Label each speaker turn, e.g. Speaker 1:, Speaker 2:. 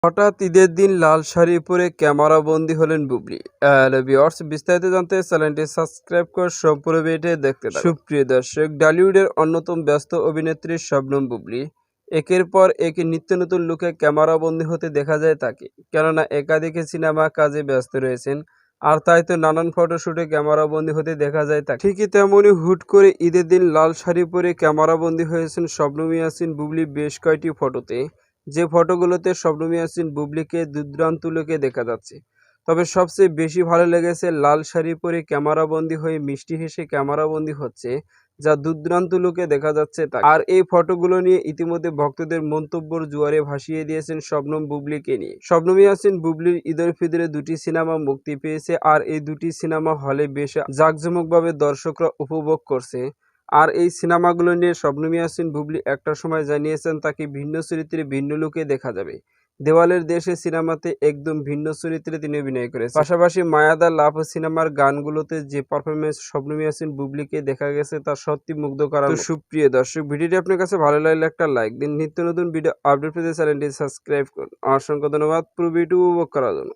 Speaker 1: হঠাৎ ঈদের দিন লাল শাড়ি পরে ক্যামেরাবন্দী হলেন বুবলি। হ্যালো ভিউয়ার্স, বিস্তারিত জানতে চ্যানেলটি সাবস্ক্রাইব করে সম্পূর্ণ ভিডিওটি দেখতে থাকুন। সুপ্রিয় দর্শক, টলিউডের অন্যতম ব্যস্ত অভিনেত্রী শবনম বুবলি একের পর এক নিত্য নতুন লুকে ক্যামেরাবন্দী হতে দেখা যায় তাকে। কেননা একাধিক সিনেমা কাজে ব্যস্ত রয়েছেন, আর তাই তো নানান ফটোশুটে ক্যামেরাবন্দী হতে দেখা যায় তাকে। ঠিকই তেমনই হুট করে ঈদের দিন লাল শাড়ি পরে ক্যামেরাবন্দী হয়েছেন শবনম ইয়াসমিন বুবলি বেশ কয়েকটি ফটোতে, যে ফটোগুলোতে শবনম ইয়াসমিন বুবলিকে দুর্দান্ত লুকে দেখা যাচ্ছে। তবে সবচেয়ে বেশি ভালো লেগেছে লাল শাড়ি পরে ক্যামেরাবন্দী হয়ে মিষ্টি হেসে ক্যামেরাবন্দী হচ্ছে, যা দুর্দান্ত লুকে দেখা যাচ্ছে তাকে। আর এই ফটোগুলো নিয়ে ইতিমধ্যে ভক্তদের মন্তব্যের জোয়ারে ভাসিয়ে দিয়েছেন শবনম বুবলিকে নিয়ে। শবনম ইয়াসমিন বুবলির ঈদের ফিতরে দুটি সিনেমা মুক্তি পেয়েছে, আর এই দুটি সিনেমা হলে বেশ জাঁকজমকভাবে দর্শকরা উপভোগ করছে। আর এই সিনেমাগুলো নিয়ে শবনম ইয়াসমিন বুবলি একটা সময় জানিয়েছেন তাকে ভিন্ন চরিত্রে ভিন্ন লুকে দেখা যাবে। দেওয়ালের দেশে সিনেমাতে একদম ভিন্ন চরিত্রে তিনি অভিনয় করেছেন। পাশাপাশি মায়াদা লাভ সিনেমার গানগুলোতে যে পারফরমেন্স শবনম ইয়াসমিন বুবলিকে দেখা গেছে তা সত্যি মুগ্ধ করার মতো। সুপ্রিয় দর্শক, ভিডিওটি আপনার কাছে ভালো লাগলে একটা লাইক দিন। নিত্য নতুন ভিডিও আপডেট পেতে চ্যানেলটি সাবস্ক্রাইব করুন। অসংখ্য ধন্যবাদ পুরো ভিডিও উপভোগ করার জন্য।